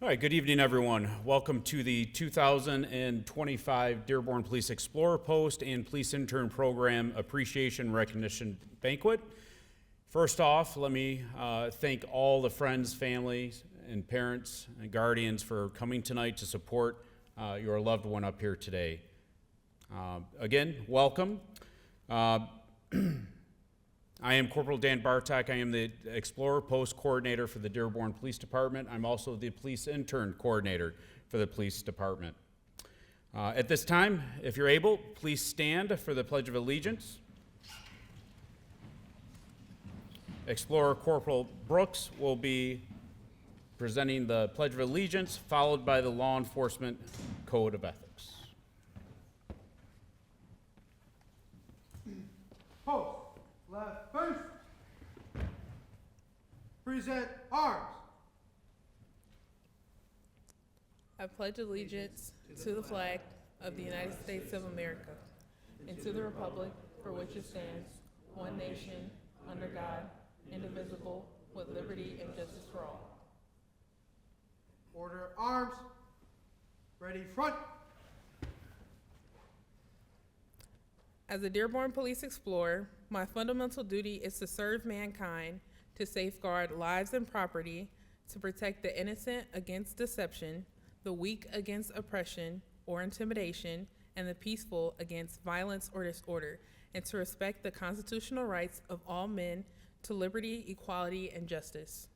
All right, good evening, everyone. Welcome to the 2025 Dearborn Police Explorer Post and Police Intern Program Appreciation Recognition Banquet. First off, let me thank all the friends, families, and parents and guardians for coming tonight to support your loved one up here today. Again, welcome. I am Corporal Dan Bartok. I am the Explorer Post Coordinator for the Dearborn Police Department. I'm also the Police Intern Coordinator for the Police Department. At this time, if you're able, please stand for the Pledge of Allegiance. Explorer Corporal Brooks will be presenting the Pledge of Allegiance, followed by the Law Enforcement Code of Ethics. Post. Left first. Present arms. I pledge allegiance to the flag of the United States of America and to the republic for which it stands, one nation, under God, indivisible, with liberty and justice for all. Order arms. Ready front. As a Dearborn Police Explorer, my fundamental duty is to serve mankind, to safeguard lives and property, to protect the innocent against deception, the weak against oppression or intimidation, and the peaceful against violence or disorder, and to respect the constitutional rights of all men to liberty, equality, and justice.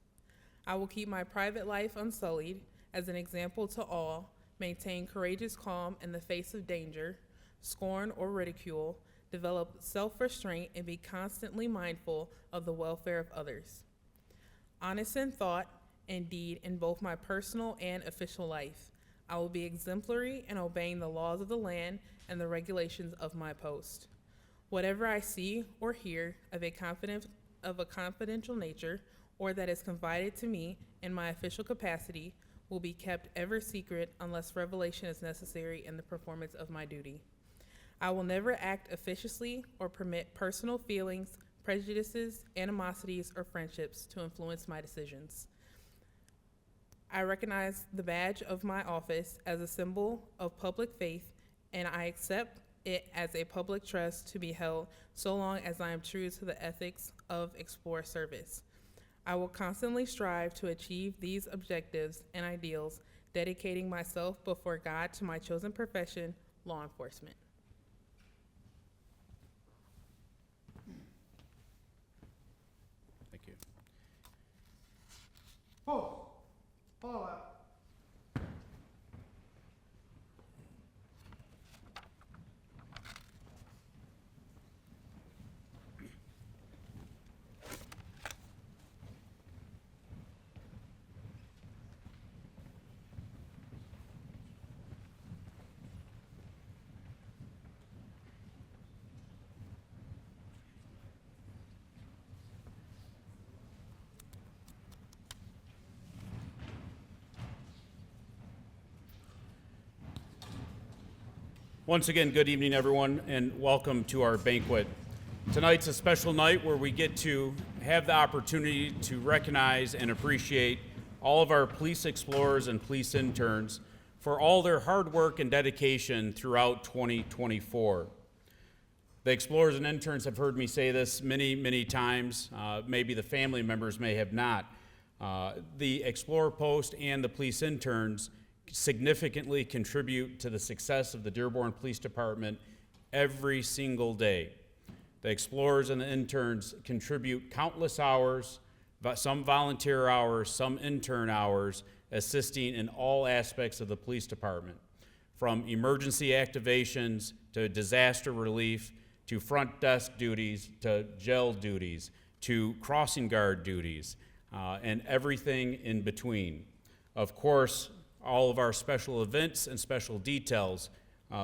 I will keep my private life unsullied as an example to all, maintain courageous calm in the face of danger, scorn or ridicule, develop self-restraint, and be constantly mindful of the welfare of others. Honest in thought and deed in both my personal and official life. I will be exemplary in obeying the laws of the land and the regulations of my post. Whatever I see or hear of a confidential nature or that is confided to me in my official capacity will be kept ever secret unless revelation is necessary in the performance of my duty. I will never act officiously or permit personal feelings, prejudices, animosities, or friendships to influence my decisions. I recognize the badge of my office as a symbol of public faith, and I accept it as a public trust to be held so long as I am true to the ethics of Explorer service. I will constantly strive to achieve these objectives and ideals, dedicating myself before God to my chosen profession, law enforcement. Thank you. Post. Fall out. Once again, good evening, everyone, and welcome to our banquet. Tonight's a special night where we get to have the opportunity to recognize and appreciate all of our police explorers and police interns for all their hard work and dedication throughout 2024. The explorers and interns have heard me say this many, many times. Maybe the family members may have not. The Explorer Post and the police interns significantly contribute to the success of the Dearborn Police Department every single day. The explorers and the interns contribute countless hours, some volunteer hours, some intern hours, assisting in all aspects of the police department, from emergency activations to disaster relief, to front desk duties, to jail duties, to crossing guard duties, and everything in between. Of course, all of our special events and special details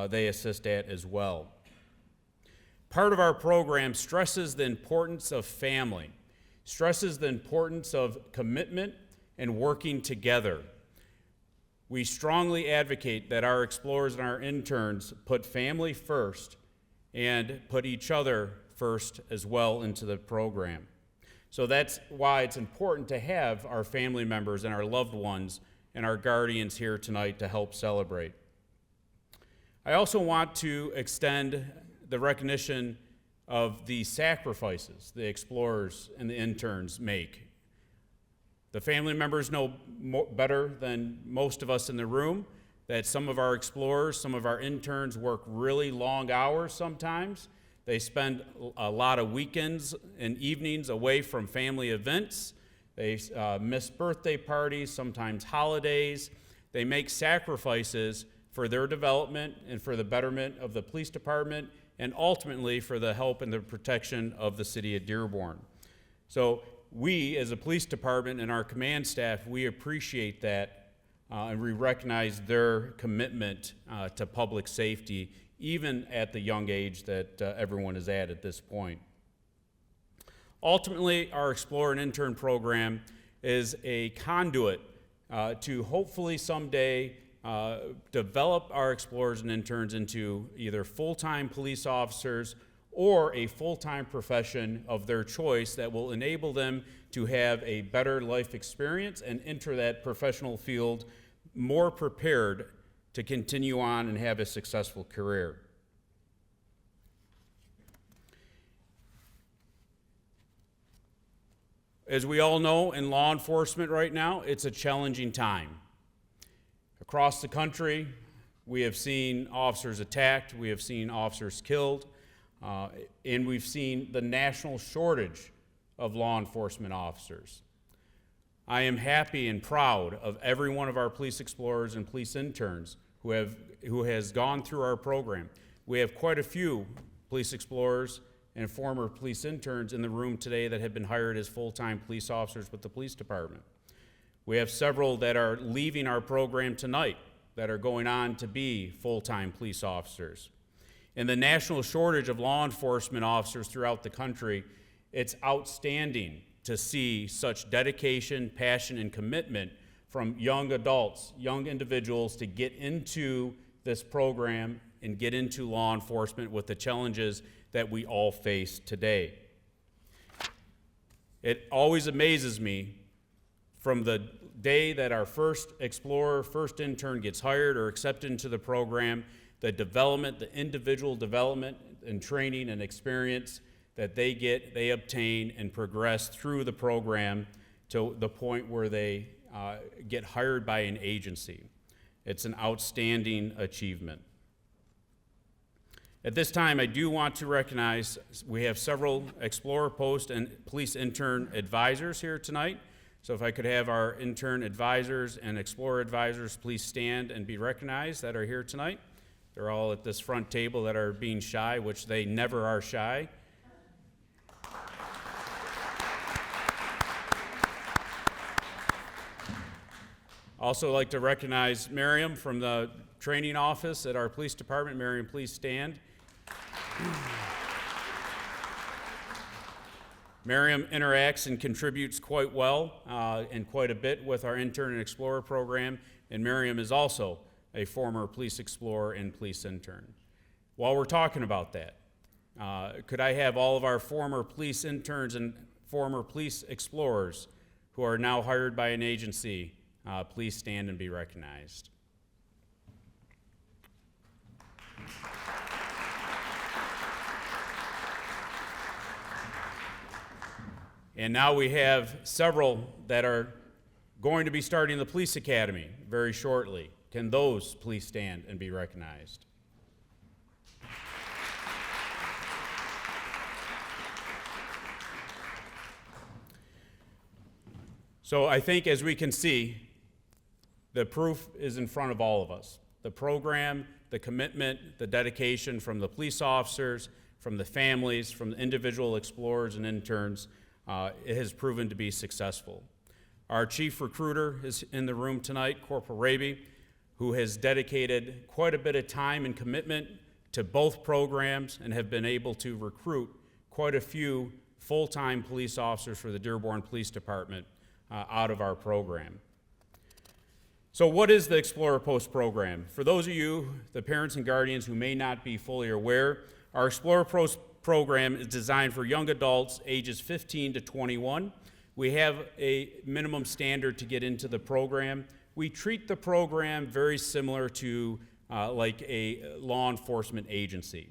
they assist at as well. Part of our program stresses the importance of family, stresses the importance of commitment and working together. We strongly advocate that our explorers and our interns put family first and put each other first as well into the program. So that's why it's important to have our family members and our loved ones and our guardians here tonight to help celebrate. I also want to extend the recognition of the sacrifices the explorers and the interns make. The family members know better than most of us in the room that some of our explorers, some of our interns work really long hours sometimes. They spend a lot of weekends and evenings away from family events. They miss birthday parties, sometimes holidays. They make sacrifices for their development and for the betterment of the police department, and ultimately for the help and the protection of the city of Dearborn. So we, as a police department and our command staff, we appreciate that and we recognize their commitment to public safety, even at the young age that everyone is at this point. Ultimately, our Explorer and Intern program is a conduit to hopefully someday develop our explorers and interns into either full-time police officers or a full-time profession of their choice that will enable them to have a better life experience and enter that professional field more prepared to continue on and have a successful career. As we all know, in law enforcement right now, it's a challenging time. Across the country, we have seen officers attacked, we have seen officers killed, and we've seen the national shortage of law enforcement officers. I am happy and proud of every one of our police explorers and police interns who has gone through our program. We have quite a few police explorers and former police interns in the room today that have been hired as full-time police officers with the police department. We have several that are leaving our program tonight that are going on to be full-time police officers. In the national shortage of law enforcement officers throughout the country, it's outstanding to see such dedication, passion, and commitment from young adults, young individuals to get into this program and get into law enforcement with the challenges that we all face today. It always amazes me from the day that our first explorer, first intern gets hired or accepted into the program, the development, the individual development and training and experience that they obtain and progress through the program to the point where they get hired by an agency. It's an outstanding achievement. At this time, I do want to recognize we have several Explorer Post and Police Intern Advisors here tonight. So if I could have our intern advisors and Explorer advisors please stand and be recognized that are here tonight. They're all at this front table that are being shy, which they never are shy. Also like to recognize Miriam from the training office at our police department. Miriam, please stand. Miriam interacts and contributes quite well and quite a bit with our intern and explorer program, and Miriam is also a former police explorer and police intern. While we're talking about that, could I have all of our former police interns and former police explorers who are now hired by an agency, please stand and be recognized. And now we have several that are going to be starting the police academy very shortly. Can those please stand and be recognized? So I think as we can see, the proof is in front of all of us. The program, the commitment, the dedication from the police officers, from the families, from the individual explorers and interns, it has proven to be successful. Our chief recruiter is in the room tonight, Corporal Raby, who has dedicated quite a bit of time and commitment to both programs and have been able to recruit quite a few full-time police officers for the Dearborn Police Department out of our program. So what is the Explorer Post program? For those of you, the parents and guardians who may not be fully aware, our Explorer Post program is designed for young adults ages 15 to 21. We have a minimum standard to get into the program. we treat the program very similar to like a law enforcement agency.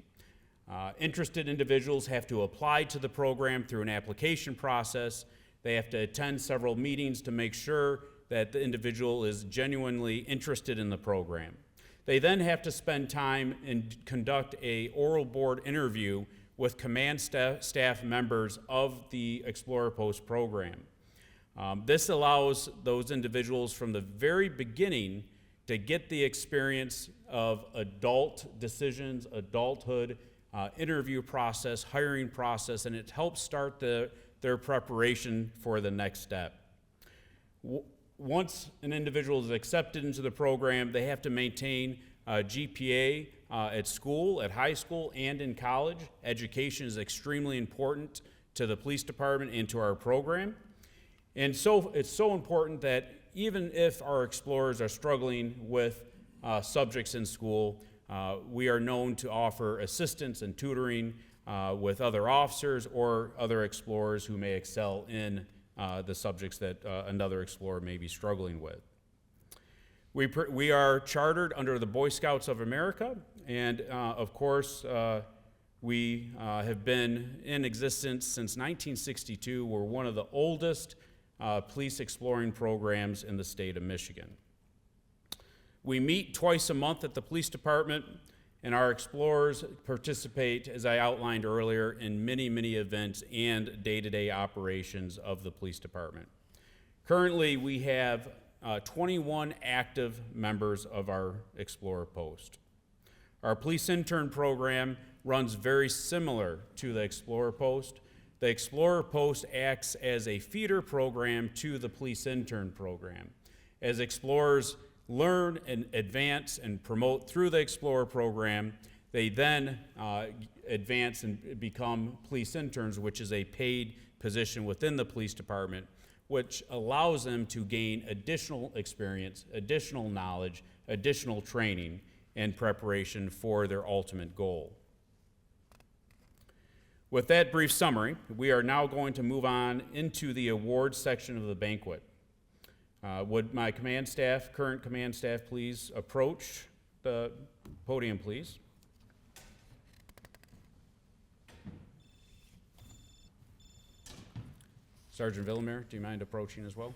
Interested individuals have to apply to the program through an application process. They have to attend several meetings to make sure that the individual is genuinely interested in the program. They then have to spend time and conduct a oral board interview with command staff members of the Explorer Post program. This allows those individuals from the very beginning to get the experience of adult decisions, adulthood, interview process, hiring process, and it helps start their preparation for the next step. Once an individual is accepted into the program, they have to maintain a GPA at school, at high school, and in college. Education is extremely important to the police department and to our program. And so it's so important that even if our explorers are struggling with subjects in school, we are known to offer assistance and tutoring with other officers or other explorers who may excel in the subjects that another explorer may be struggling with. We are chartered under the Boy Scouts of America, and of course, we have been in existence since 1962. We're one of the oldest police exploring programs in the state of Michigan. We meet twice a month at the police department, and our explorers participate, as I outlined earlier, in many, many events and day-to-day operations of the police department. Currently, we have 21 active members of our Explorer Post. Our police intern program runs very similar to the Explorer Post. The Explorer Post acts as a feeder program to the police intern program. As explorers learn and advance and promote through the Explorer program, they then advance and become police interns, which is a paid position within the police department, which allows them to gain additional experience, additional knowledge, additional training in preparation for their ultimate goal. With that brief summary, we are now going to move on into the awards section of the banquet. Would my current command staff, please approach the podium, please? Sergeant Villamere, do you mind approaching as well?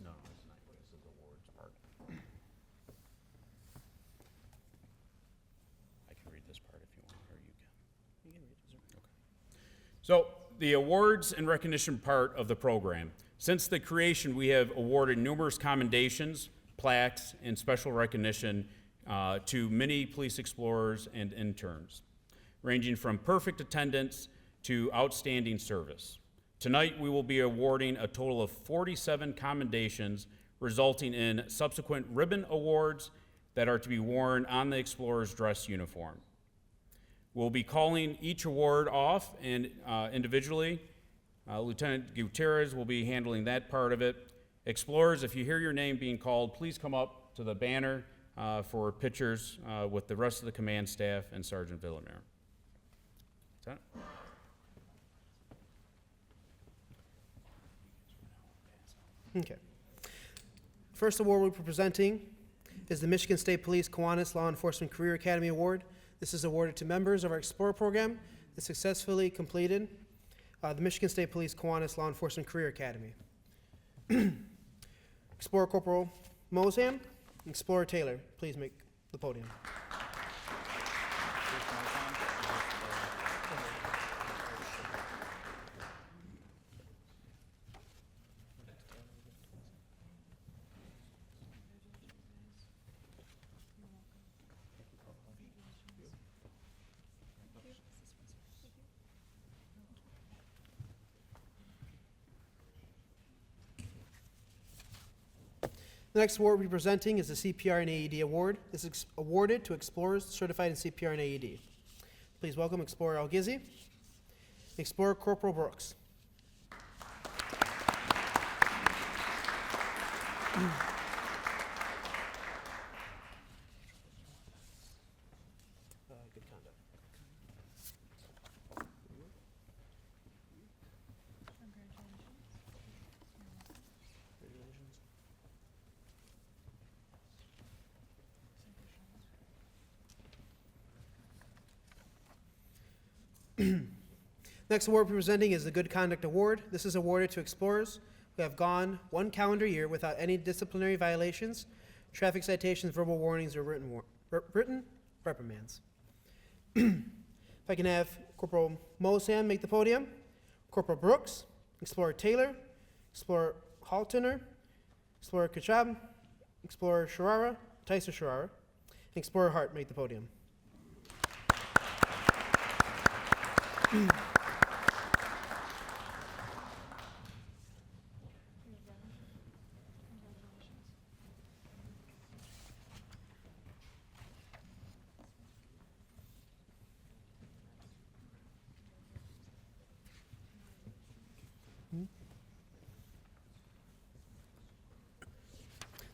No, it's not. This is awards part. I can read this part if you want, or you can. You can read this. Okay. So, the awards and recognition part of the program. Since the creation, we have awarded numerous commendations, plaques, and special recognition to many police explorers and interns, ranging from perfect attendance to outstanding service. Tonight, we will be awarding a total of 47 commendations, resulting in subsequent ribbon awards that are to be worn on the explorer's dress uniform. We'll be calling each award off and individually. Lieutenant Gutierrez will be handling that part of it. Explorers, if you hear your name being called, please come up to the banner for pictures with the rest of the command staff and Sergeant Villamere. Okay. First award we'll be presenting is the Michigan State Police Kiwanis Law Enforcement Career Academy Award. This is awarded to members of our Explorer program that successfully completed the Michigan State Police Kiwanis Law Enforcement Career Academy. Explorer Corporal Mosam, Explorer Taylor, please make the podium. The next award we'll be presenting is the CPR and AED Award. This is awarded to explorers certified in CPR and AED. Please welcome Explorer Algizi, Explorer Corporal Brooks. Next award we're presenting is the Good Conduct Award. This is awarded to explorers who have gone 1 calendar year without any disciplinary violations, traffic citations, verbal warnings, or written reprimands. If I can have Corporal Mosam make the podium, Corporal Brooks, Explorer Taylor, Explorer Haltoner, Explorer Kachab, Explorer Sharara, Tyser Sharara, and Explorer Hart make the podium.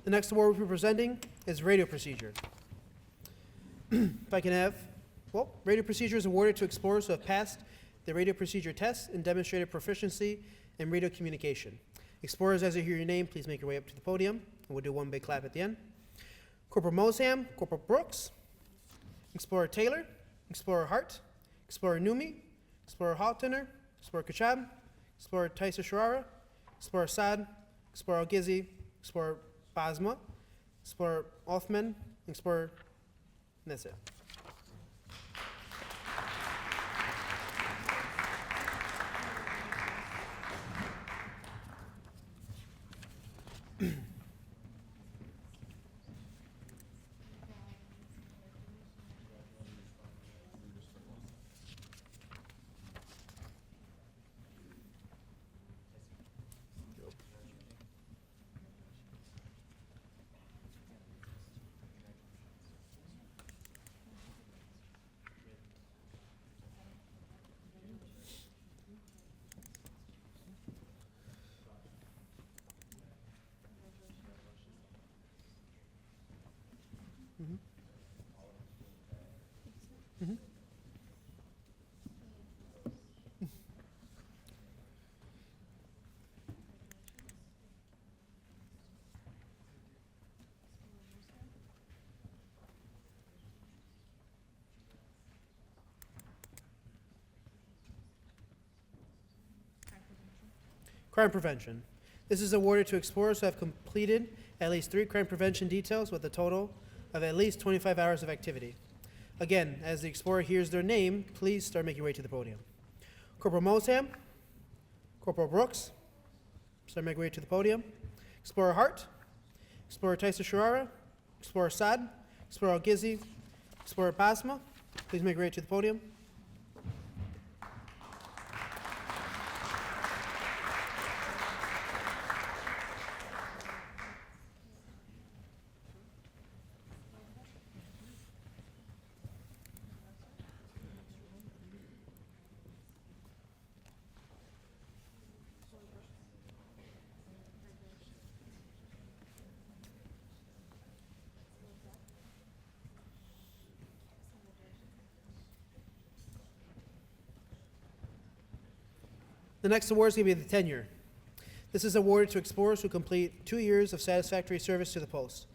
The next award we're presenting is Radio Procedure. If I can have, Radio Procedure is awarded to explorers who have passed the radio procedure test and demonstrated proficiency in radio communication. Explorers, as you hear your name, please make your way up to the podium, and we'll do one big clap at the end. Corporal Mosam, Corporal Brooks, Explorer Taylor, Explorer Hart, Explorer Numi, Explorer Haltoner, Explorer Kachab, Explorer Tyser Sharara, Explorer Saad, Explorer Algizi, Explorer Basma, Explorer Othman, Explorer, and that's it. Crime prevention. This is awarded to explorers who have completed at least 3 crime prevention details with a total of at least 25 hours of activity. Again, as the explorer hears their name, please start making your way to the podium. Corporal Mosam, Corporal Brooks, start making your way to the podium. Explorer Hart, Explorer Tyser Sharara, Explorer Saad, Explorer Algizi, Explorer Basma, please make your way to the podium. The next award is going to be the tenure. This is awarded to explorers who complete 2 years of satisfactory service to the post.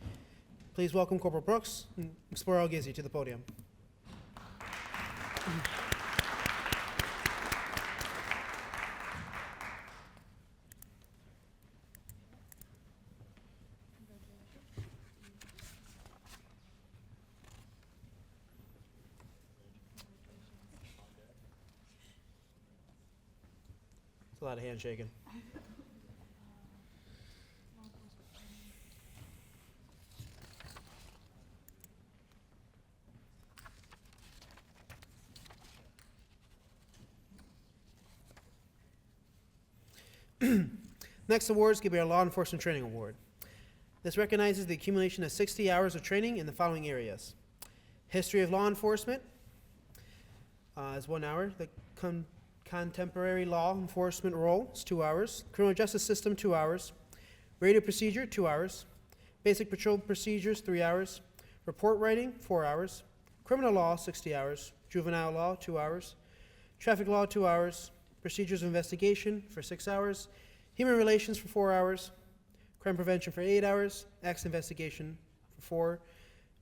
Please welcome Corporal Brooks and Explorer Algizi to the podium. It's a lot of handshaking. Next award is going to be our Law Enforcement Training Award. This recognizes the accumulation of 60 hours of training in the following areas. History of law enforcement is 1 hour. The contemporary law enforcement role is 2 hours. Criminal justice system, 2 hours. Radio procedure, 2 hours. Basic patrol procedures, 3 hours. Report writing, 4 hours. Criminal law, 60 hours. Juvenile law, 2 hours. Traffic law, 2 hours. Procedures of investigation for 6 hours. Human relations for 4 hours. Crime prevention for 8 hours. Accident investigation for 4.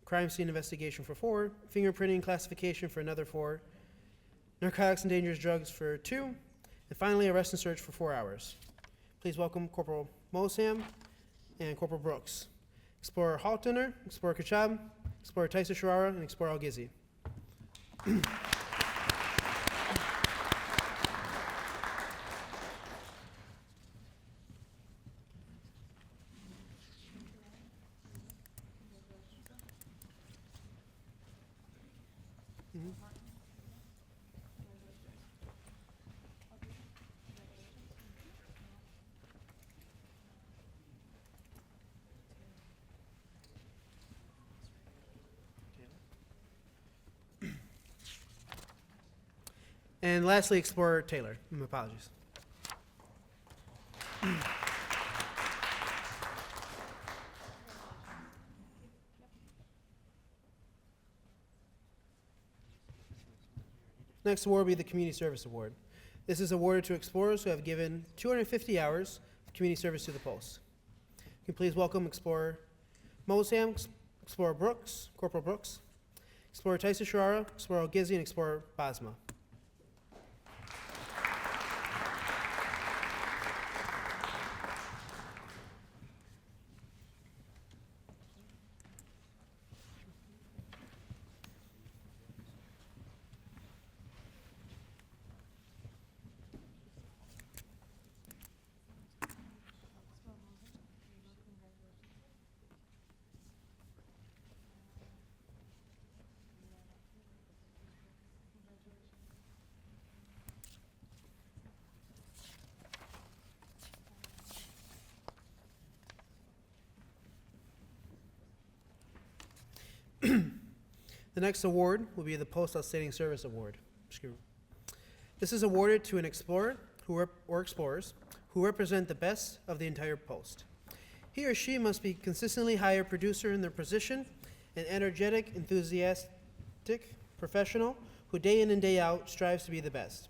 Crime scene investigation for 4. Fingerprinting classification for another 4. narcotics and dangerous drugs for 2, and finally, arrest and search for 4 hours. Please welcome Corporal Mosam and Corporal Brooks. Explorer Haltoner, Explorer Kachab, Explorer Tyson Sharara, and Explorer Algizi. And lastly, Explorer Taylor. My apologies. Next award will be the Community Service Award. This is awarded to explorers who have given 250 hours of community service to the post. You can please welcome Explorer Mosam, Explorer Brooks, Corporal Brooks, Explorer Tyson Sharara, Explorer Algizi, and Explorer Basma. The next award will be the Post Outstanding Service Award. This is awarded to an explorer or explorers who represent the best of the entire post. He or she must be consistently high producer in their position, an energetic, enthusiastic professional who day in and day out strives to be the best.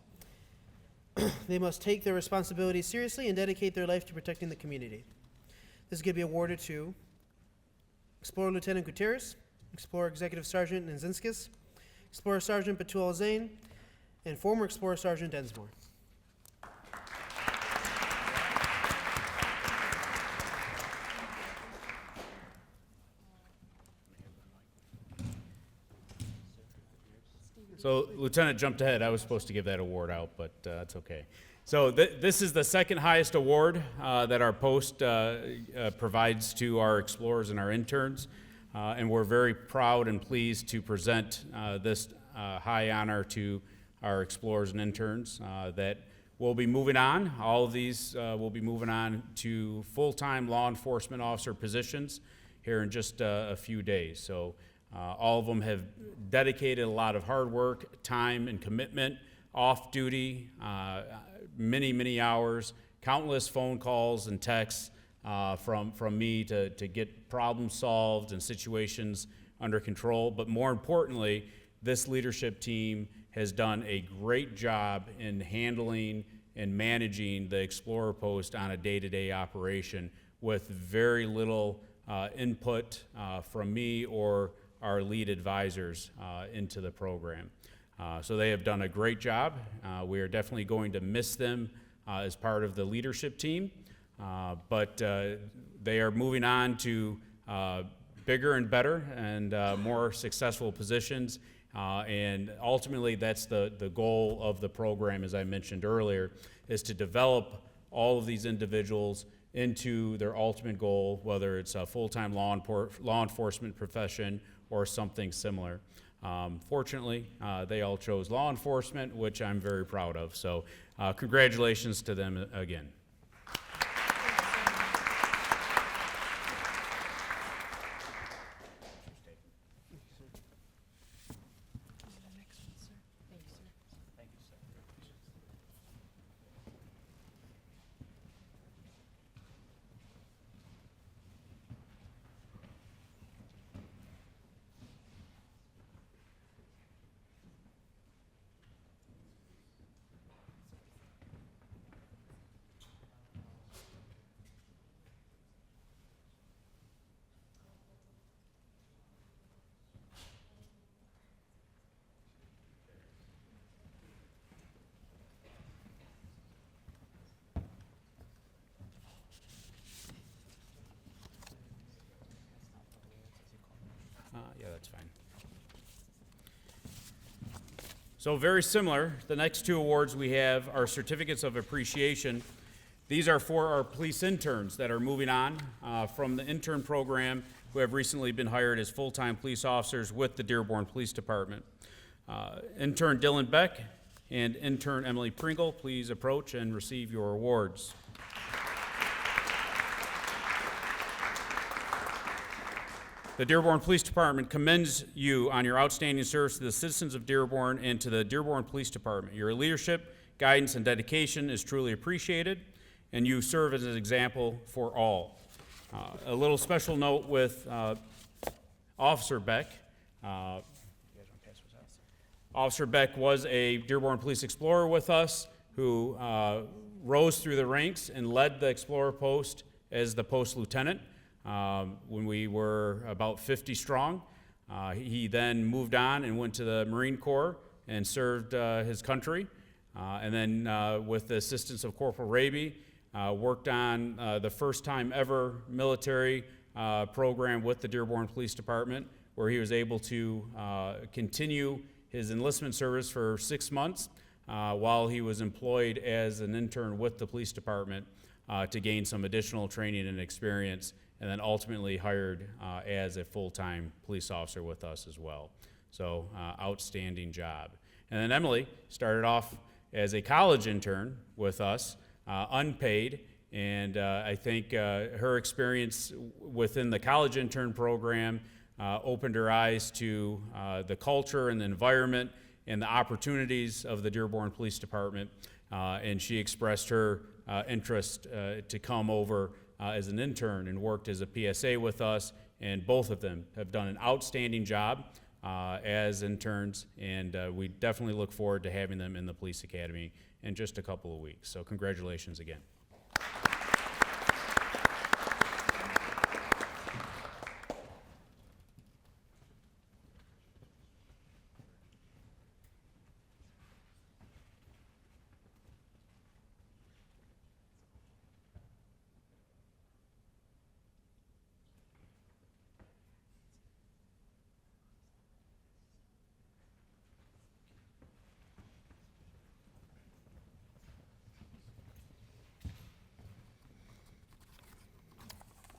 They must take their responsibilities seriously and dedicate their life to protecting the community. This is going to be awarded to Explorer Lieutenant Gutierrez, Explorer Executive Sergeant Nzinskis, Explorer Sergeant Batul Zain, and former Explorer Sergeant Densmore. So Lieutenant jumped ahead. I was supposed to give that award out, but that's okay. So this is the second highest award that our post provides to our explorers and our interns. And we're very proud and pleased to present this high honor to our explorers and interns that will be moving on. All of these will be moving on to full-time law enforcement officer positions here in just a few days. So all of them have dedicated a lot of hard work, time, and commitment, off duty, many hours, countless phone calls and texts from me to get problems solved and situations under control. But more importantly, this leadership team has done a great job in handling and managing the Explorer Post on a day-to-day operation with very little input from me or our lead advisors into the program. So they have done a great job. We are definitely going to miss them as part of the leadership team. But they are moving on to bigger and better and more successful positions. And ultimately, that's the goal of the program, as I mentioned earlier, is to develop all of these individuals into their ultimate goal, whether it's a full-time law enforcement profession or something similar. Fortunately, they all chose law enforcement, which I'm very proud of. So congratulations to them again. Yeah, that's fine. So very similar, the next two awards we have are certificates of appreciation. These are for our police interns that are moving on from the intern program who have recently been hired as full-time police officers with the Dearborn Police Department. Intern Dylan Beck and intern Emily Pringle, please approach and receive your awards. The Dearborn Police Department commends you on your outstanding service to the citizens of Dearborn and to the Dearborn Police Department. Your leadership, guidance, and dedication is truly appreciated, and you serve as an example for all. A little special note with Officer Beck. Officer Beck was a Dearborn Police Explorer with us who rose through the ranks and led the Explorer post as the post lieutenant. When we were about 50 strong. He then moved on and went to the Marine Corps and served his country. And then with the assistance of Corporal Raby, worked on the first time ever military program with the Dearborn Police Department, where he was able to continue his enlistment service for 6 months while he was employed as an intern with the police department to gain some additional training and experience, and then ultimately hired as a full-time police officer with us as well. So outstanding job. And then Emily started off as a college intern with us, unpaid, and I think her experience within the college intern program opened her eyes to the culture and the environment and the opportunities of the Dearborn Police Department, and she expressed her interest to come over as an intern and worked as a PSA with us, and both of them have done an outstanding job as interns, and we definitely look forward to having them in the Police Academy in just a couple of weeks. So congratulations again.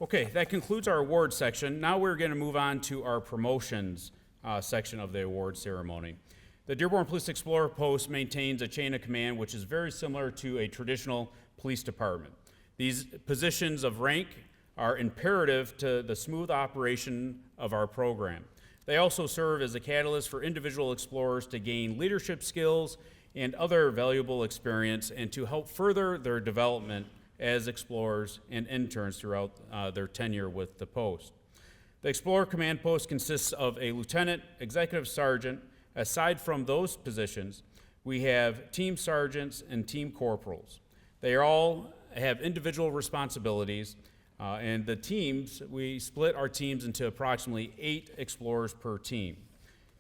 Okay, that concludes our awards section. Now we're going to move on to our promotions section of the award ceremony. The Dearborn Police Explorer Post maintains a chain of command which is very similar to a traditional police department. These positions of rank are imperative to the smooth operation of our program. They also serve as a catalyst for individual explorers to gain leadership skills and other valuable experience and to help further their development as explorers and interns throughout their tenure with the post. The Explorer Command Post consists of a lieutenant, executive sergeant. Aside from those positions, we have team sergeants and team corporals. They all have individual responsibilities, and the teams, we split our teams into approximately 8 explorers per team.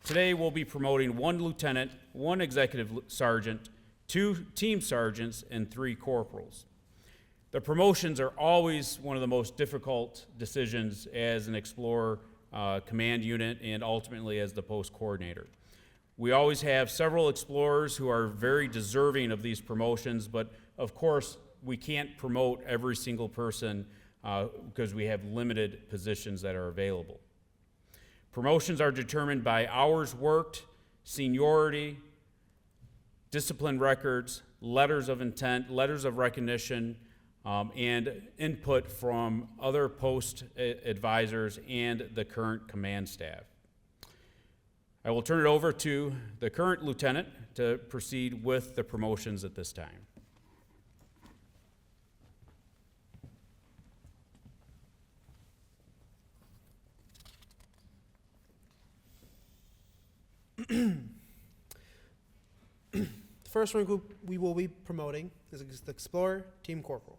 Today we'll be promoting 1 lieutenant, 1 executive sergeant, 2 team sergeants, and 3 corporals. The promotions are always one of the most difficult decisions as an Explorer command unit and ultimately as the post coordinator. We always have several explorers who are very deserving of these promotions, but of course we can't promote every single person because we have limited positions that are available. Promotions are determined by hours worked, seniority, discipline records, letters of intent, letters of recognition, and input from other post advisors and the current command staff. I will turn it over to the current lieutenant to proceed with the promotions at this time. The first one group we will be promoting is the Explorer Team Corporal.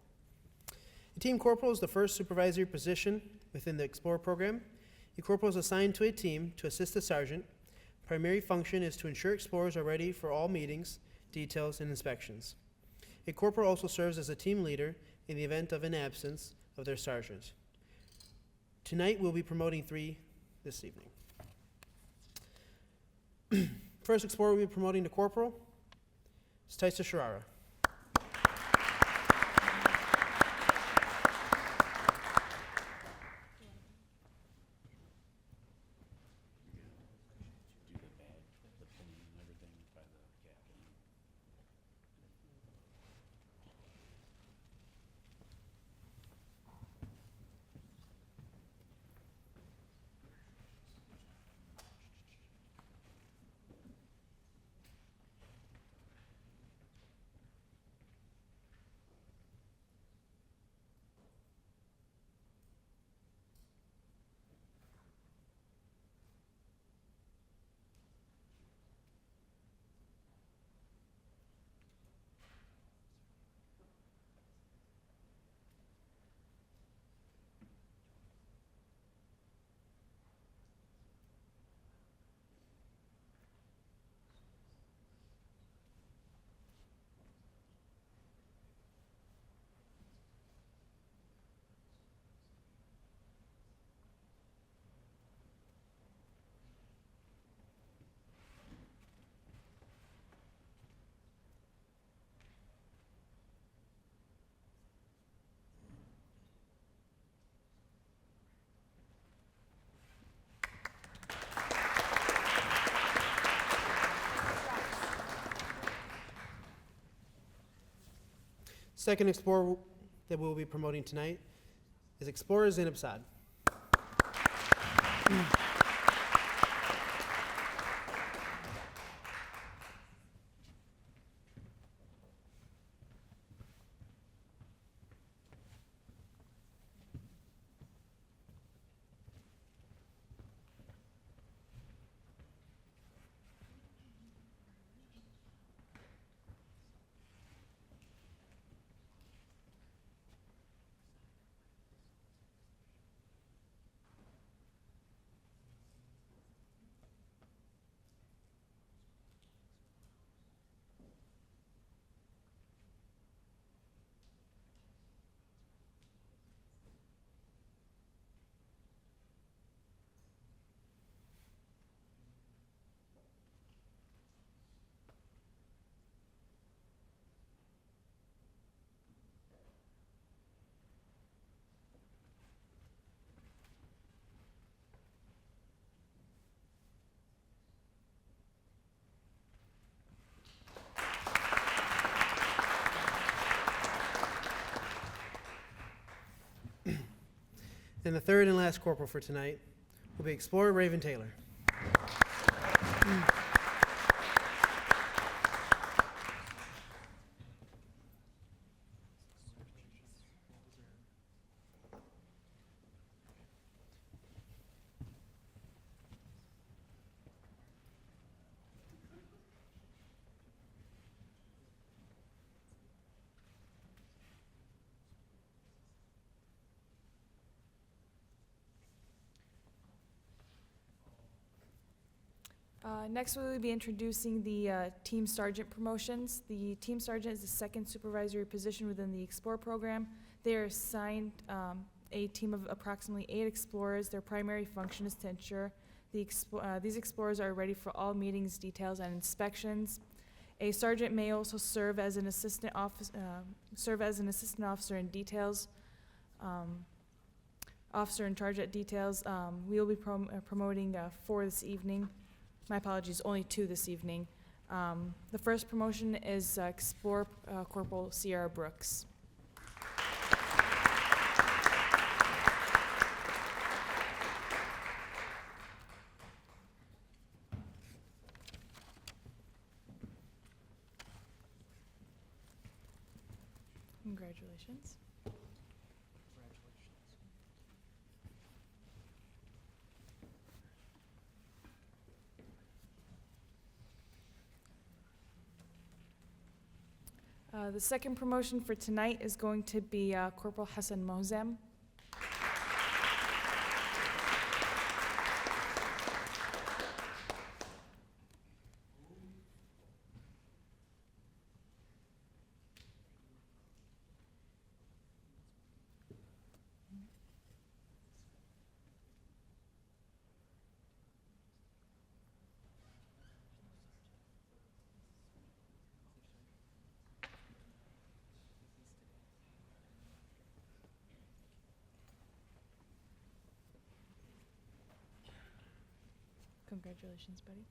The Team Corporal is the first supervisory position within the Explorer program. The corporal is assigned to a team to assist the sergeant. Primary function is to ensure explorers are ready for all meetings, details, and inspections. A corporal also serves as a team leader in the event of an absence of their sergeant. Tonight we'll be promoting 3 this evening. First Explorer we'll be promoting to Corporal is Taisa Sharara. Second Explorer that we'll be promoting tonight is Explorer Zainab Saad. And the third and last corporal for tonight will be Explorer Raven Taylor. Next, we will be introducing the Team Sergeant promotions. The Team Sergeant is the second supervisory position within the Explore program. They are assigned a team of approximately 8 explorers. Their primary function is to ensure these explorers are ready for all meetings, details, and inspections. A sergeant may also serve as an assistant officer in details, officer in charge at details. We will be promoting 4 this evening. My apologies, only 2 this evening. The first promotion is Explore Corporal Sierra Brooks. Congratulations. The second promotion for tonight is going to be Corporal Hassan Mohzem. Congratulations, buddy.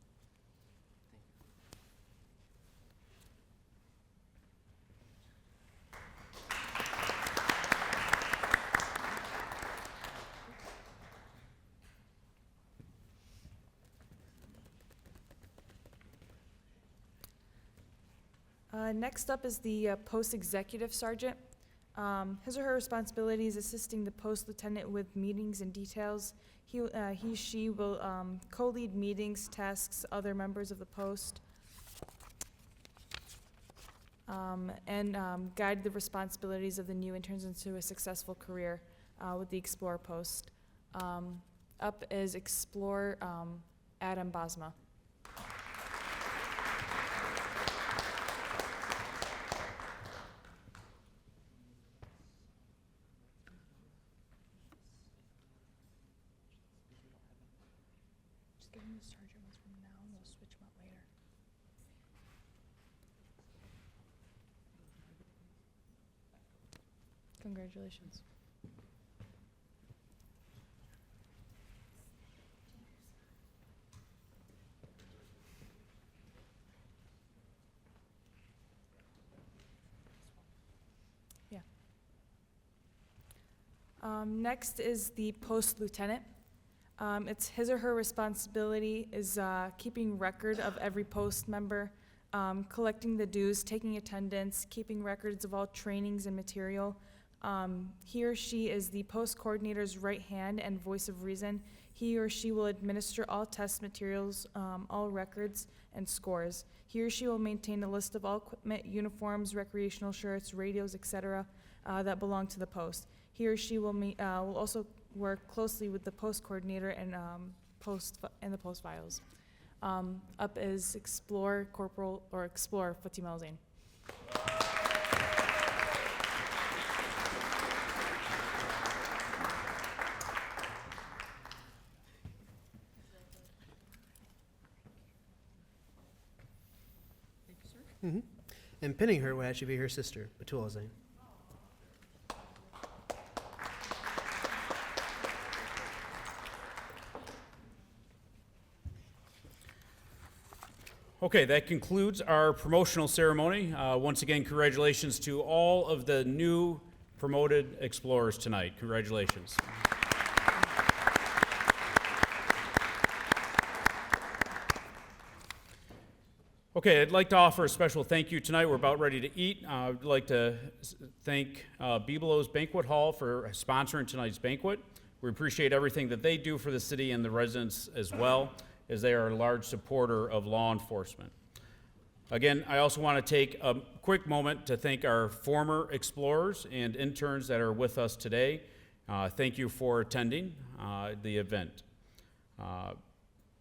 Next up is the post-executive sergeant. His or her responsibility is assisting the post lieutenant with meetings and details. She will co-lead meetings, tasks, other members of the post, and guide the responsibilities of the new interns into a successful career with the Explorer post. Up is Explorer Adam Bosma. Just give him the sergeant ones from now, and we'll switch them up later. Congratulations. Yeah. Next is the post lieutenant. It's his or her responsibility is keeping record of every post member, collecting the dues, taking attendance, keeping records of all trainings and material. He or she is the post coordinator's right hand and voice of reason. He or she will administer all test materials, all records, and scores. He or she will maintain a list of all equipment, uniforms, recreational shirts, radios, etc., that belong to the post. He or she will also work closely with the post coordinator and the post files. Up is Explorer Corporal or Explorer Footy Malzane. And pinning her will actually be her sister, Batul Zain. Okay, that concludes our promotional ceremony. Once again, congratulations to all of the new promoted Explorers tonight. Congratulations. Okay, I'd like to offer a special thank you tonight. We're about ready to eat. I'd like to thank Bibelow's Banquet Hall for sponsoring tonight's banquet. We appreciate everything that they do for the city and the residents as well, as they are a large supporter of law enforcement. Again, I also want to take a quick moment to thank our former explorers and interns that are with us today. Thank you for attending the event.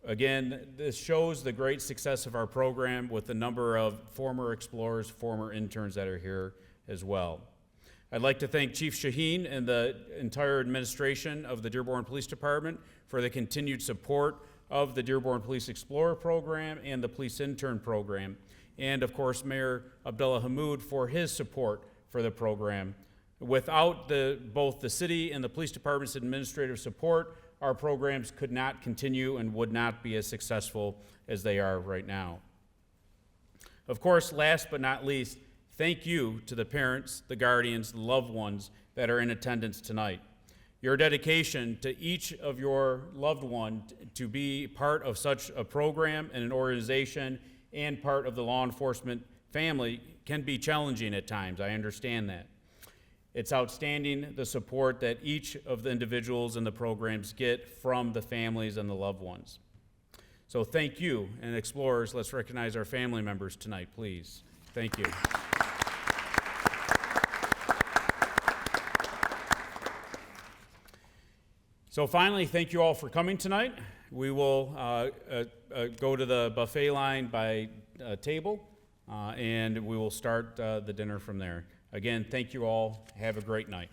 Again, this shows the great success of our program with the number of former explorers, former interns that are here as well. I'd like to thank Chief Shaheen and the entire administration of the Dearborn Police Department for the continued support of the Dearborn Police Explorer program and the Police Intern program, and of course Mayor Abdullah Hammoud for his support for the program. Without both the city and the police department's administrative support, our programs could not continue and would not be as successful as they are right now. Of course, last but not least, thank you to the parents, the guardians, the loved ones that are in attendance tonight. Your dedication to each of your loved one to be part of such a program and an organization and part of the law enforcement family can be challenging at times. I understand that. It's outstanding the support that each of the individuals in the programs get from the families and the loved ones. So thank you, and Explorers, let's recognize our family members tonight, please. Thank you. So finally, thank you all for coming tonight. We will go to the buffet line by table, and we will start the dinner from there. Again, thank you all. Have a great night.